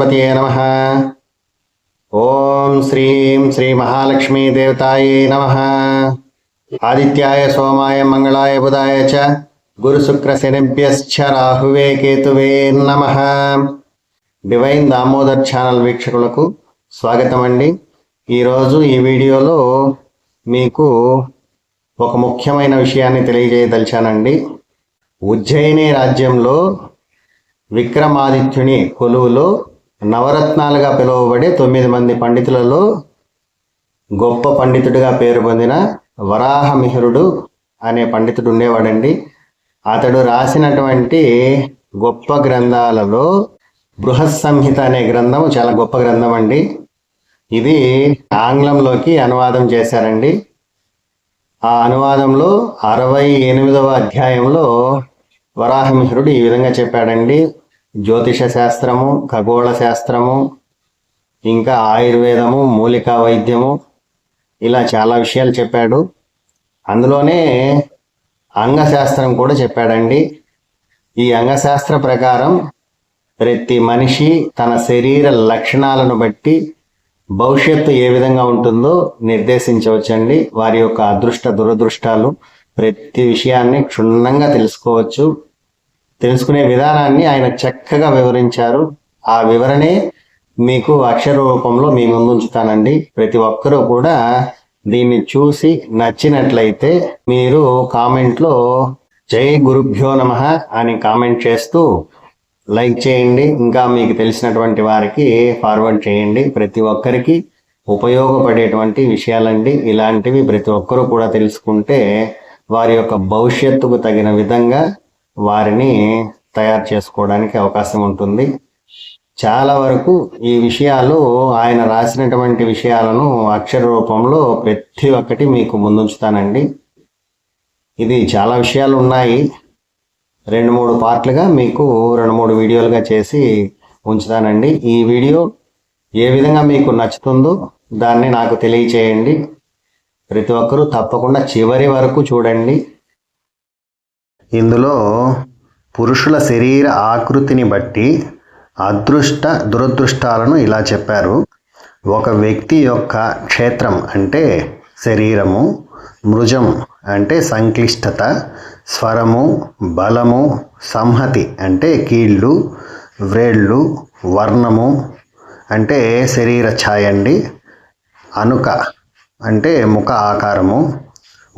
గణపతియే నమః. ఓం శ్రీం శ్రీ మహాలక్ష్మీ దేవతాయే నమః. ఆదిత్యాయ సోమాయ మంగళాయ బుధాయ చ గురు శుక్ర శనిభ్యశ్చ రాహువే కేతువే నమః. డివైన్ దామోదర్ ఛానల్ వీక్షకులకు స్వాగతం అండి. ఈరోజు ఈ వీడియోలో మీకు ఒక ముఖ్యమైన విషయాన్ని తెలియజేయదలిచానండి. ఉజ్జయిని రాజ్యంలో విక్రమాదిత్యుని కొలువులో నవరత్నాలుగా పిలువబడే 9 మంది పండితులలో గొప్ప పండితుడిగా పేరు పొందిన వరాహమిహిరుడు అనే పండితుడు ఉండేవాడండి. అతడు రాసినటువంటి గొప్ప గ్రంథాలలో బృహత్ సంహిత అనే గ్రంథం చాలా గొప్ప గ్రంథం అండి. ఇది ఆంగ్లంలోకి అనువాదం చేశారండి. ఆ అనువాదంలో 68వ అధ్యాయంలో వరాహమిహిరుడు ఈ విధంగా చెప్పాడండి. జ్యోతిష శాస్త్రము, ఖగోళ శాస్త్రము, ఇంకా ఆయుర్వేదము, మూలికా వైద్యము, ఇలా చాలా విషయాలు చెప్పాడు. అందులోనే అంగశాస్త్రం కూడా చెప్పాడండి. ఈ అంగశాస్త్ర ప్రకారం ప్రతి మనిషి తన శరీర లక్షణాలను బట్టి భవిష్యత్తు ఏ విధంగా ఉంటుందో నిర్దేశించవచ్చండి. వారి యొక్క అదృష్ట దురదృష్టాలు ప్రతి విషయాన్ని క్షుణ్ణంగా తెలుసుకోవచ్చు. తెలుసుకునే విధానాన్ని ఆయన చక్కగా వివరించారు. ఆ వివరణే మీకు అక్షర రూపంలో మీ ముందు ఉంచుతానండి. ప్రతి ఒక్కరూ కూడా దీన్ని చూసి నచ్చినట్లయితే మీరు కామెంట్లో జై గురుభ్యో నమః అని కామెంట్ చేస్తూ లైక్ చేయండి. ఇంకా మీకు తెలిసినటువంటి వారికి ఫార్వర్డ్ చేయండి. ప్రతి ఒక్కరికి ఉపయోగపడేటువంటి విషయాలండి. ఇలాంటివి ప్రతి ఒక్కరూ కూడా తెలుసుకుంటే వారి యొక్క భవిష్యత్తుకు తగిన విధంగా వారిని తయారు చేసుకోవడానికి అవకాశం ఉంటుంది. చాలా వరకు ఈ విషయాలు ఆయన రాసినటువంటి విషయాలను అక్షర రూపంలో ప్రతి ఒక్కటి మీకు ముందుంచుతానండి. ఇది చాలా విషయాలు ఉన్నాయి. 2-3 పార్ట్లుగా మీకు 2-3 వీడియోలుగా చేసి ఉంచుతానండి. ఈ వీడియో ఏ విధంగా మీకు నచ్చుతుందో దాన్ని నాకు తెలియచేయండి. ప్రతి ఒక్కరూ తప్పకుండా చివరి వరకు చూడండి. ఇందులో పురుషుల శరీర ఆకృతిని బట్టి అదృష్ట దురదృష్టాలను ఇలా చెప్పారు. ఒక వ్యక్తి యొక్క క్షేత్రం అంటే శరీరము, మృజం అంటే సంక్లిష్టత, స్వరము, బలము, సంహతి అంటే కీళ్ళు, వ్రేళ్ళు, వర్ణము అంటే శరీర ఛాయ అండి, అనుక అంటే ముఖ ఆకారము,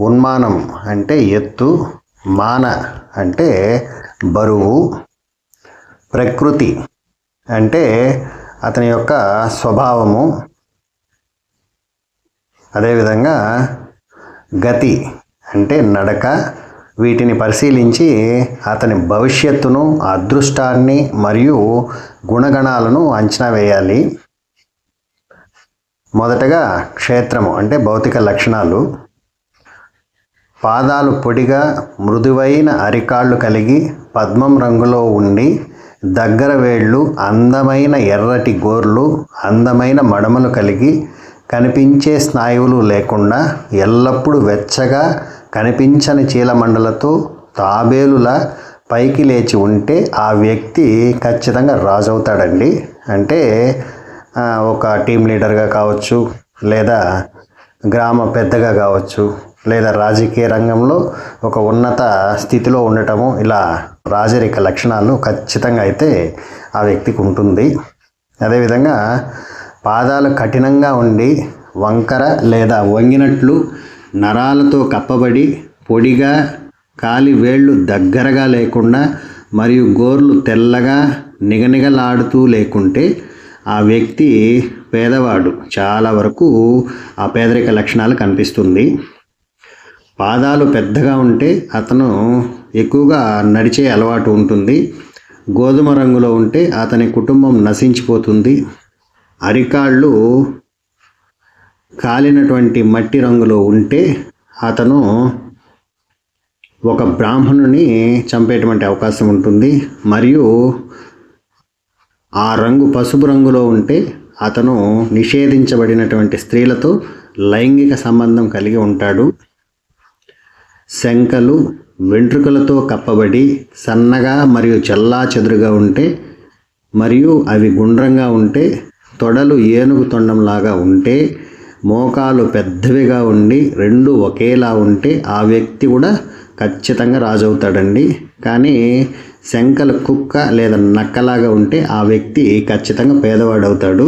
ఉన్మానం అంటే ఎత్తు, మాన అంటే బరువు, ప్రకృతి అంటే అతని యొక్క స్వభావము, అదేవిధంగా గతి అంటే నడక. వీటిని పరిశీలించి అతని భవిష్యత్తును, అదృష్టాన్ని మరియు గుణగణాలను అంచనా వేయాలి. మొదటగా క్షేత్రము అంటే భౌతిక లక్షణాలు. పాదాలు పొడిగా మృదువైన అరికాళ్ళు కలిగి పద్మం రంగులో ఉండి, దగ్గర వేళ్ళు, అందమైన ఎర్రటి గోర్లు, అందమైన మడమలు కలిగి, కనిపించే స్నాయువులు లేకుండా ఎల్లప్పుడూ వెచ్చగా కనిపించని చీలమండలతో తాబేలులా పైకి లేచి ఉంటే ఆ వ్యక్తి ఖచ్చితంగా రాజు అవుతాడండి. అంటే ఒక టీం లీడర్గా కావచ్చు, లేదా గ్రామ పెద్దగా కావచ్చు, లేదా రాజకీయ రంగంలో ఒక ఉన్నత స్థితిలో ఉండటము, ఇలా రాజరిక లక్షణాలు ఖచ్చితంగా అయితే ఆ వ్యక్తికి ఉంటుంది. అదేవిధంగా పాదాలు కఠినంగా ఉండి వంకర లేదా వంగినట్లు నరాలతో కప్పబడి, పొడిగా, కాలి వేళ్ళు దగ్గరగా లేకుండా మరియు గోర్లు తెల్లగా నిగనిగలాడుతూ లేకుంటే ఆ వ్యక్తి పేదవాడు. చాలా వరకు ఆ పేదరిక లక్షణాలు కనిపిస్తుంది. పాదాలు పెద్దగా ఉంటే అతను ఎక్కువగా నడిచే అలవాటు ఉంటుంది. గోధుమ రంగులో ఉంటే అతని కుటుంబం నశించిపోతుంది. అరికాళ్ళు కాలినటువంటి మట్టి రంగులో ఉంటే అతను ఒక బ్రాహ్మణుని చంపేటువంటి అవకాశం ఉంటుంది. మరియు ఆ రంగు పసుపు రంగులో ఉంటే అతను నిషేధించబడినటువంటి స్త్రీలతో లైంగిక సంబంధం కలిగి ఉంటాడు. శంకలు వెంట్రుకలతో కప్పబడి సన్నగా మరియు చెల్లాచెదురుగా ఉంటే మరియు అవి గుండ్రంగా ఉంటే, తొడలు ఏనుగు తొండంలాగా ఉంటే, మోకాలు పెద్దవిగా ఉండి రెండు ఒకేలా ఉంటే ఆ వ్యక్తి కూడా ఖచ్చితంగా రాజు అవుతాడండి. కానీ శంకలు కుక్క లేదా నక్కలాగా ఉంటే ఆ వ్యక్తి ఖచ్చితంగా పేదవాడు అవుతాడు.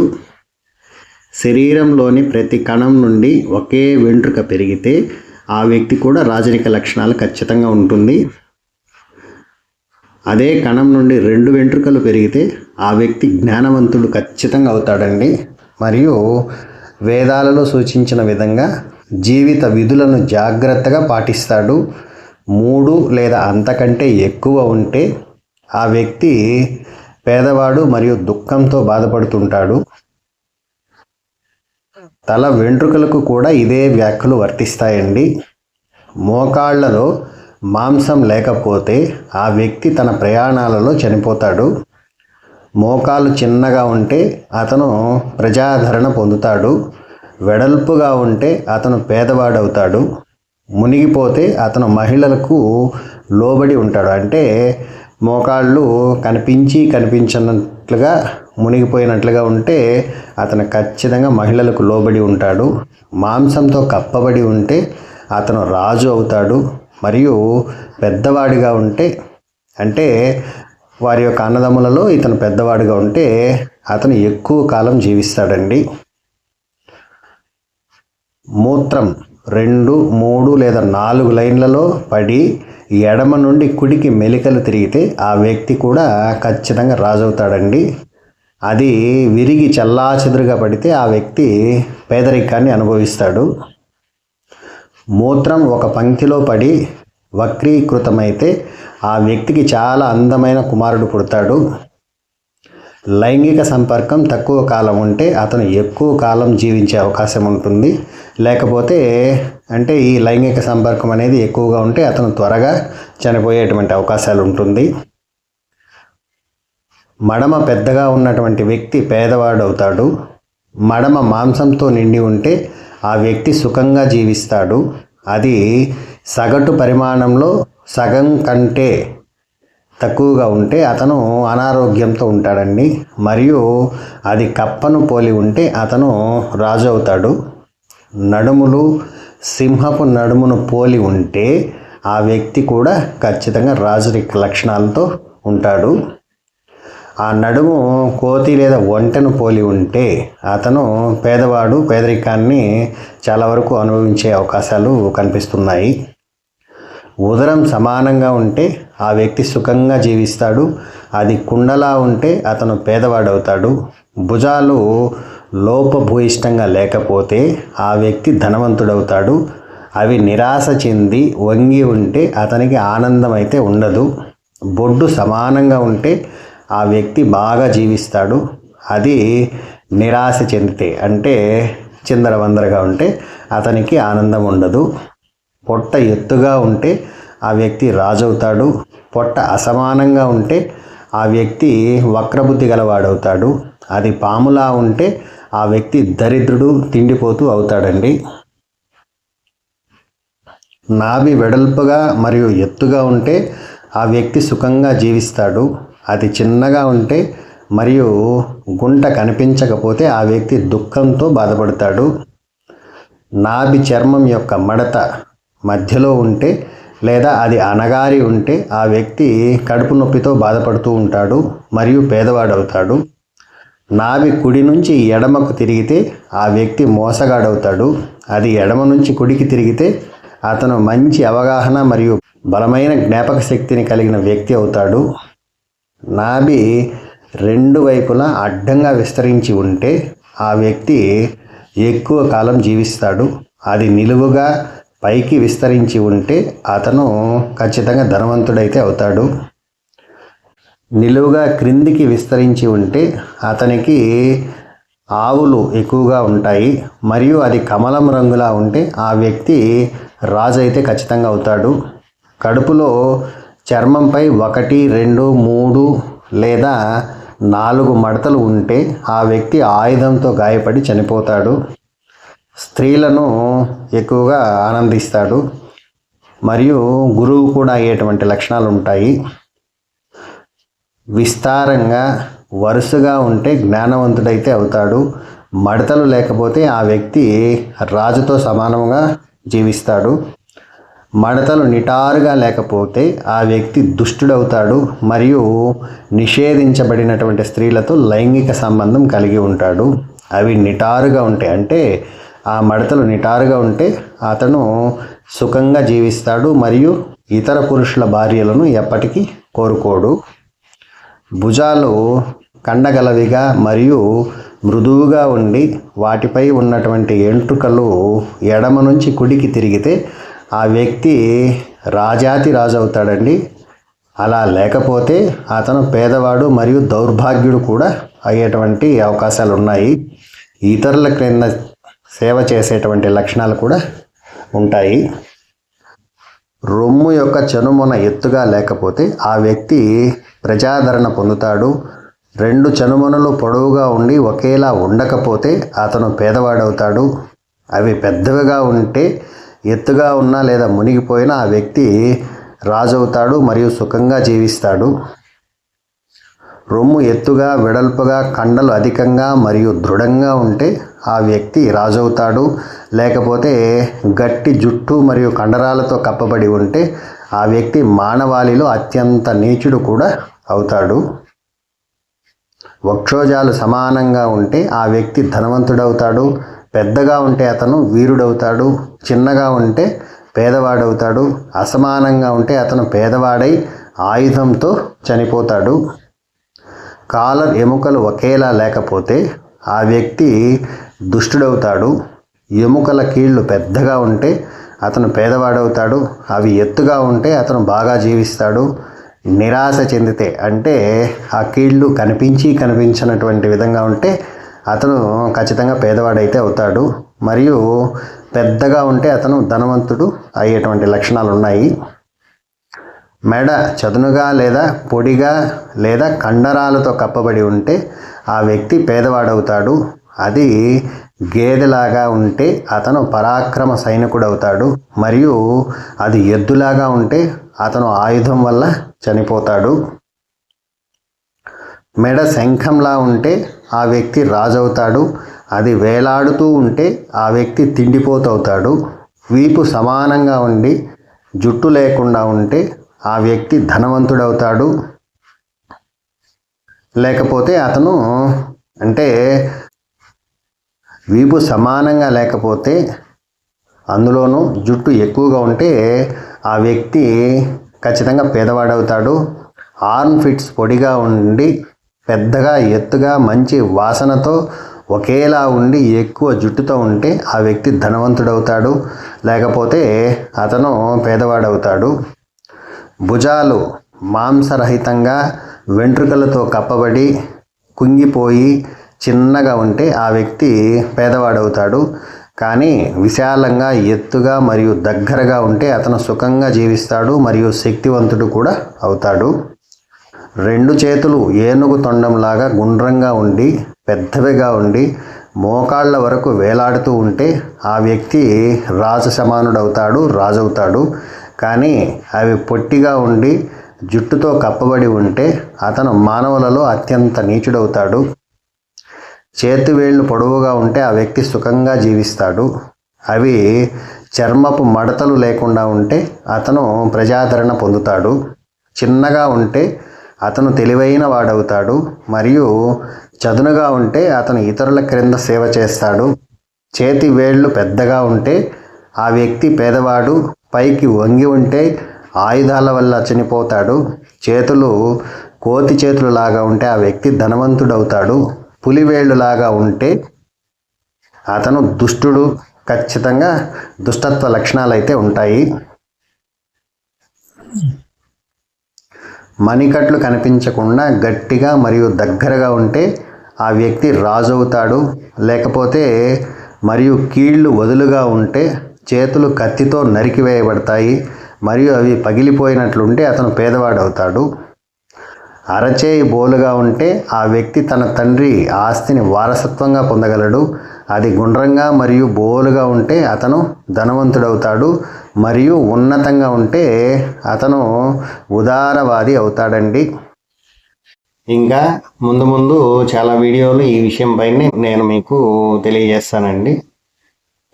శరీరంలోని ప్రతి కణం నుండి ఒకే వెంట్రుక పెరిగితే ఆ వ్యక్తి కూడా రాజరిక లక్షణాలు ఖచ్చితంగా ఉంటుంది. అదే కణం నుండి 2 వెంట్రుకలు పెరిగితే ఆ వ్యక్తి జ్ఞానవంతుడు ఖచ్చితంగా అవుతాడండి. మరియు వేదాలలో సూచించిన విధంగా జీవిత విధులను జాగ్రత్తగా పాటిస్తాడు. 3 లేదా అంతకంటే ఎక్కువ ఉంటే ఆ వ్యక్తి పేదవాడు మరియు దుఃఖంతో బాధపడుతుంటాడు. తల వెంట్రుకలకు కూడా ఇదే వ్యాఖ్యలు వర్తిస్తాయండి. మోకాళ్లలో మాంసం లేకపోతే ఆ వ్యక్తి తన ప్రయాణాలలో చనిపోతాడు. మోకాలు చిన్నగా ఉంటే అతను ప్రజాదరణ పొందుతాడు. వెడల్పుగా ఉంటే అతను పేదవాడవుతాడు. మునిగిపోతే అతను మహిళలకు లోబడి ఉంటాడు. అంటే మోకాళ్ళు కనిపించినట్లుగా మునిగిపోయినట్లుగా ఉంటే అతను ఖచ్చితంగా మహిళలకు లోబడి ఉంటాడు. మాంసంతో కప్పబడి ఉంటే అతను రాజు అవుతాడు. మరియు పెద్దవాడిగా ఉంటే, అంటే వారి యొక్క అన్నదమ్ములలో ఇతను పెద్దవాడిగా ఉంటే అతను ఎక్కువ కాలం జీవిస్తాడండి. మూత్రం 2, 3 లేదా 4 లైన్లలో పడి ఎడమ నుండి కుడికి మెలికలు తిరిగితే ఆ వ్యక్తి కూడా ఖచ్చితంగా రాజు అవుతాడండి. అది విరిగి చెల్లాచెదురుగా పడితే ఆ వ్యక్తి పేదరికాన్ని అనుభవిస్తాడు. మూత్రం ఒక పంక్తిలో పడి వక్రీకృతమైతే ఆ వ్యక్తికి చాలా అందమైన కుమారుడు పుడతాడు. లైంగిక సంపర్కం తక్కువ కాలం ఉంటే అతను ఎక్కువ కాలం జీవించే అవకాశం ఉంటుంది. లేకపోతే అంటే ఈ లైంగిక సంపర్కం అనేది ఎక్కువగా ఉంటే అతను త్వరగా చనిపోయేటువంటి అవకాశాలు ఉంటుంది. మడమ పెద్దగా ఉన్నటువంటి వ్యక్తి పేదవాడు అవుతాడు. మడమ మాంసంతో నిండి ఉంటే ఆ వ్యక్తి సుఖంగా జీవిస్తాడు. అది సగటు పరిమాణంలో సగం కంటే తక్కువగా ఉంటే అతను అనారోగ్యంతో ఉంటాడండి. మరియు అది కప్పను పోలి ఉంటే అతను రాజు అవుతాడు. నడుములు సింహపు నడుమును పోలి ఉంటే ఆ వ్యక్తి కూడా ఖచ్చితంగా రాజరిక లక్షణాలతో ఉంటాడు. ఆ నడుము కోతి లేదా ఒంటెను పోలి ఉంటే అతను పేదవాడు, పేదరికాన్ని చాలా వరకు అనుభవించే అవకాశాలు కనిపిస్తున్నాయి. ఉదరం సమానంగా ఉంటే ఆ వ్యక్తి సుఖంగా జీవిస్తాడు. అది కుండలా ఉంటే అతను పేదవాడవుతాడు. భుజాలు లోపభూయిష్టంగా లేకపోతే ఆ వ్యక్తి ధనవంతుడవుతాడు. అవి నిరాశ చెంది వంగి ఉంటే అతనికి ఆనందం అయితే ఉండదు. బొడ్డు సమానంగా ఉంటే ఆ వ్యక్తి బాగా జీవిస్తాడు. అది నిరాశ చెందితే అంటే చిందరవందరగా ఉంటే అతనికి ఆనందం ఉండదు. పొట్ట ఎత్తుగా ఉంటే ఆ వ్యక్తి రాజు అవుతాడు. పొట్ట అసమానంగా ఉంటే ఆ వ్యక్తి వక్రబుద్ధి గలవాడవుతాడు. అది పాములా ఉంటే ఆ వ్యక్తి దరిద్రుడు, తిండిపోతూ అవుతాడండి. నాభి వెడల్పుగా మరియు ఎత్తుగా ఉంటే ఆ వ్యక్తి సుఖంగా జీవిస్తాడు. అది చిన్నగా ఉంటే మరియు గుంట కనిపించకపోతే ఆ వ్యక్తి దుఃఖంతో బాధపడతాడు. నాభి చర్మం యొక్క మడత మధ్యలో ఉంటే లేదా అది అణగారి ఉంటే ఆ వ్యక్తి కడుపు నొప్పితో బాధపడుతూ ఉంటాడు మరియు పేదవాడవుతాడు. నాభి కుడి నుంచి ఎడమకు తిరిగితే ఆ వ్యక్తి మోసగాడవుతాడు. అది ఎడమ నుంచి కుడికి తిరిగితే అతను మంచి అవగాహన మరియు బలమైన జ్ఞాపక శక్తిని కలిగిన వ్యక్తి అవుతాడు. నాభి 2 వైపులా అడ్డంగా విస్తరించి ఉంటే ఆ వ్యక్తి ఎక్కువ కాలం జీవిస్తాడు. అది నిలువుగా పైకి విస్తరించి ఉంటే అతను ఖచ్చితంగా ధనవంతుడైతే అవుతాడు. నిలువుగా క్రిందికి విస్తరించి ఉంటే అతనికి ఆవులు ఎక్కువగా ఉంటాయి మరియు అది కమలం రంగులా ఉంటే ఆ వ్యక్తి రాజు అయితే ఖచ్చితంగా అవుతాడు. కడుపులో చర్మంపై 1, 2, 3 లేదా 4 మడతలు ఉంటే ఆ వ్యక్తి ఆయుధంతో గాయపడి చనిపోతాడు. స్త్రీలను ఎక్కువగా ఆనందిస్తాడు మరియు గురువు కూడా అయ్యేటువంటి లక్షణాలు ఉంటాయి. విస్తారంగా వరుసగా ఉంటే జ్ఞానవంతుడైతే అవుతాడు. మడతలు లేకపోతే ఆ వ్యక్తి రాజుతో సమానంగా జీవిస్తాడు. మడతలు నిటారుగా లేకపోతే ఆ వ్యక్తి దుష్టుడవుతాడు మరియు నిషేధించబడినటువంటి స్త్రీలతో లైంగిక సంబంధం కలిగి ఉంటాడు. అవి నిటారుగా ఉంటాయి, అంటే ఆ మడతలు నిటారుగా ఉంటే అతను సుఖంగా జీవిస్తాడు మరియు ఇతర పురుషుల భార్యలను ఎప్పటికీ కోరుకోడు. భుజాలు కండగలవిగా మరియు మృదువుగా ఉండి వాటిపై ఉన్నటువంటి ఎంట్రుకలు ఎడమ నుంచి కుడికి తిరిగితే ఆ వ్యక్తి రాజాతి రాజు అవుతాడండి. అలా లేకపోతే అతను పేదవాడు మరియు దౌర్భాగ్యుడు కూడా అయ్యేటువంటి అవకాశాలు ఉన్నాయి. ఇతరుల క్రింద సేవ చేసేటువంటి లక్షణాలు కూడా ఉంటాయి. రొమ్ము యొక్క చనుమొన ఎత్తుగా లేకపోతే ఆ వ్యక్తి ప్రజాదరణ పొందుతాడు. 2 చనుమొనలు పొడవుగా ఉండి ఒకేలా ఉండకపోతే అతను పేదవాడవుతాడు. అవి పెద్దవిగా ఉంటే ఎత్తుగా ఉన్నా లేదా మునిగిపోయినా ఆ వ్యక్తి రాజు అవుతాడు మరియు సుఖంగా జీవిస్తాడు. రొమ్ము ఎత్తుగా వెడల్పుగా కండలు అధికంగా మరియు దృఢంగా ఉంటే ఆ వ్యక్తి రాజు అవుతాడు. లేకపోతే గట్టి జుట్టు మరియు కండరాలతో కప్పబడి ఉంటే ఆ వ్యక్తి మానవాళిలో అత్యంత నీచుడు కూడా అవుతాడు. వక్షోజాలు సమానంగా ఉంటే ఆ వ్యక్తి ధనవంతుడవుతాడు. పెద్దగా ఉంటే అతను వీరుడవుతాడు. చిన్నగా ఉంటే పేదవాడవుతాడు. అసమానంగా ఉంటే అతను పేదవాడై ఆయుధంతో చనిపోతాడు. కాలర్ ఎముకలు ఒకేలా లేకపోతే ఆ వ్యక్తి దుష్టుడవుతాడు. ఎముకల కీళ్ళు పెద్దగా ఉంటే అతను పేదవాడవుతాడు. అవి ఎత్తుగా ఉంటే అతను బాగా జీవిస్తాడు. నిరాశ చెందితే, అంటే ఆ కీళ్ళు కనిపించినటువంటి విధంగా ఉంటే అతను ఖచ్చితంగా పేదవాడైతే అవుతాడు. మరియు పెద్దగా ఉంటే అతను ధనవంతుడు అయ్యేటువంటి లక్షణాలు ఉన్నాయి. మెడ చదునుగా లేదా పొడిగా లేదా కండరాలతో కప్పబడి ఉంటే ఆ వ్యక్తి పేదవాడవుతాడు. అది గేదెలాగా ఉంటే అతను పరాక్రమ సైనికుడు అవుతాడు. మరియు అది ఎద్దులాగా ఉంటే అతను ఆయుధం వల్ల చనిపోతాడు. మెడ శంఖంలా ఉంటే ఆ వ్యక్తి రాజు అవుతాడు. అది వేలాడుతూ ఉంటే ఆ వ్యక్తి తిండిపోతవుతాడు. వీపు సమానంగా ఉండి జుట్టు లేకుండా ఉంటే ఆ వ్యక్తి ధనవంతుడవుతాడు. లేకపోతే అతను, అంటే వీపు సమానంగా లేకపోతే అందులోనూ జుట్టు ఎక్కువగా ఉంటే ఆ వ్యక్తి ఖచ్చితంగా పేదవాడవుతాడు. ఆర్మ్ ఫిట్స్ పొడిగా ఉండి పెద్దగా ఎత్తుగా మంచి వాసనతో ఒకేలా ఉండి ఎక్కువ జుట్టుతో ఉంటే ఆ వ్యక్తి ధనవంతుడవుతాడు. లేకపోతే అతను పేదవాడవుతాడు. భుజాలు మాంసరహితంగా వెంట్రుకలతో కప్పబడి కుంగిపోయి చిన్నగా ఉంటే ఆ వ్యక్తి పేదవాడవుతాడు. కానీ విశాలంగా ఎత్తుగా మరియు దగ్గరగా ఉంటే అతను సుఖంగా జీవిస్తాడు మరియు శక్తివంతుడు కూడా అవుతాడు. 2 చేతులు ఏనుగు తొండంలాగా గుండ్రంగా ఉండి పెద్దవిగా ఉండి మోకాళ్ళ వరకు వేలాడుతూ ఉంటే ఆ వ్యక్తి రాజవుతాడు. కానీ అవి పొట్టిగా ఉండి జుట్టుతో కప్పబడి ఉంటే అతను మానవులలో అత్యంత నీచుడవుతాడు. చేతివేళ్లు పొడవుగా ఉంటే ఆ వ్యక్తి సుఖంగా జీవిస్తాడు. అవి చర్మపు మడతలు లేకుండా ఉంటే అతను ప్రజాదరణ పొందుతాడు. చిన్నగా ఉంటే అతను తెలివైన వాడవుతాడు మరియు చదునుగా ఉంటే అతను ఇతరుల క్రింద సేవ చేస్తాడు. చేతి వేళ్ళు పెద్దగా ఉంటే ఆ వ్యక్తి పేదవాడు. పైకి వంగి ఉంటే ఆయుధాల వల్ల చనిపోతాడు. చేతులు కోతి చేతులులాగా ఉంటే ఆ వ్యక్తి ధనవంతుడవుతాడు. పులివేళ్ళులాగా ఉంటే అతను దుష్టుడు. ఖచ్చితంగా దుష్టత్వ లక్షణాలు అయితే ఉంటాయి. మణికట్లు కనిపించకుండా గట్టిగా మరియు దగ్గరగా ఉంటే ఆ వ్యక్తి రాజు అవుతాడు. లేకపోతే మరియు కీళ్ళు వదులుగా ఉంటే చేతులు కత్తితో నరికివేయబడతాయి మరియు అవి పగిలిపోయినట్లుంటే అతను పేదవాడవుతాడు. అరచేయి బోలుగా ఉంటే ఆ వ్యక్తి తన తండ్రి ఆస్తిని వారసత్వంగా పొందగలడు. అది గుండ్రంగా మరియు బోలుగా ఉంటే అతను ధనవంతుడవుతాడు మరియు ఉన్నతంగా ఉంటే అతను ఉదారవాది అవుతాడండి. ఇంకా ముందు ముందు చాలా వీడియోలు ఈ విషయం పైన నేను మీకు తెలియజేస్తానండి.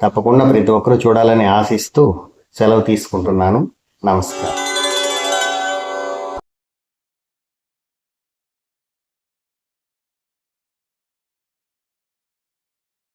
తప్పకుండా ప్రతి ఒక్కరూ చూడాలని ఆశిస్తూ సెలవు తీసుకుంటున్నాను. నమస్కారం.